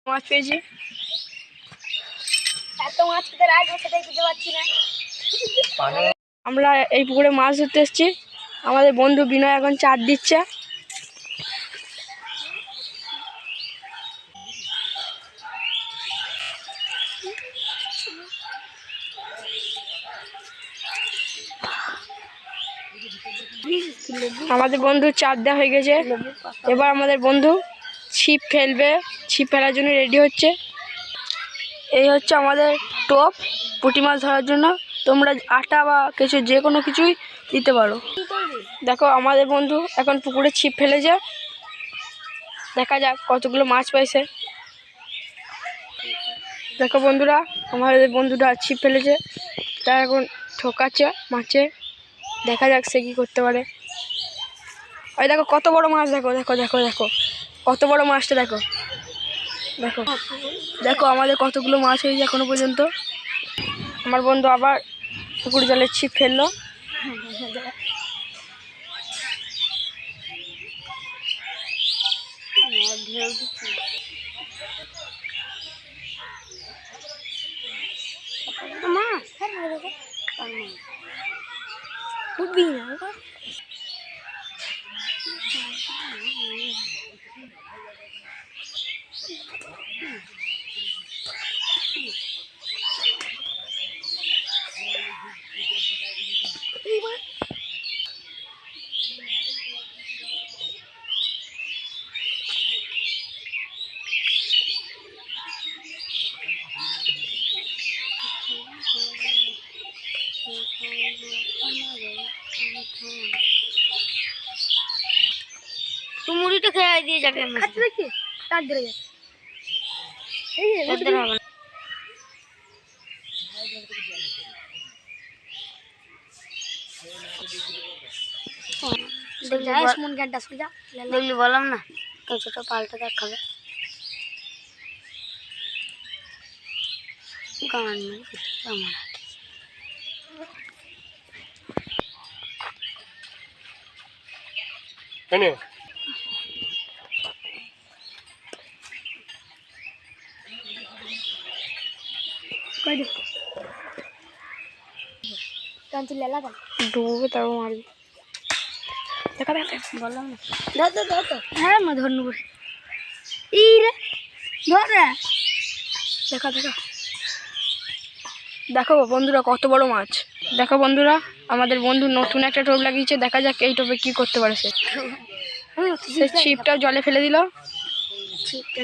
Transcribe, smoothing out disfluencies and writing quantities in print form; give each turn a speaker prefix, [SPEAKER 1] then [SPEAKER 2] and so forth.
[SPEAKER 1] মাছ পেয়েছি। এত মাছ খেতে রাখবো সেটাই খুঁজে পাচ্ছি না। আমরা এই পুকুরে মাছ ধরতে এসেছি। আমাদের বন্ধু বিনয় এখন চার দিচ্ছে। আমাদের বন্ধু চার দেওয়া হয়ে গেছে। এবার আমাদের বন্ধু ছিপ ফেলবে, ছিপ ফেলার জন্য রেডি হচ্ছে। এই হচ্ছে আমাদের টোপ পুঁটি মাছ ধরার জন্য। তোমরা আটা বা কিছু যে কোনো কিছুই দিতে পারো। দেখো আমাদের বন্ধু এখন পুকুরে ছিপ ফেলেছে, দেখা যাক কতগুলো মাছ পাইছে। দেখো বন্ধুরা, আমাদের বন্ধুটা ছিপ ফেলেছে, তার এখন ঠোকাচ্ছে মাছে। দেখা যাক সে কী করতে পারে। ওই দেখো কত বড় মাছ, দেখো দেখো দেখো দেখো কত বড় মাছটা, দেখো দেখো দেখো আমাদের কতগুলো মাছ হয়েছে এখনো পর্যন্ত। আমার বন্ধু আবার পুকুর জলে ছিপ ফেললো। তুই মুড়িটা খেয়ে দিয়ে যাবে। দেখি তার ধরে যাবে। দেখলি বললাম না, কিছুটা পাল্টা দেখাবে। গান ডুবে তারপর মারবি। দেখা দেখা বললাম না, হ্যাঁ মা ধর নেব। ই রে ধর রে, দেখা দেখা। দেখো বন্ধুরা কত বড় মাছ। দেখো বন্ধুরা, আমাদের বন্ধু নতুন একটা টোপ লাগিয়েছে। দেখা যাক এই টোপে কি করতে পারে সে। ছিপটা জলে ফেলে দিল। ছিপটা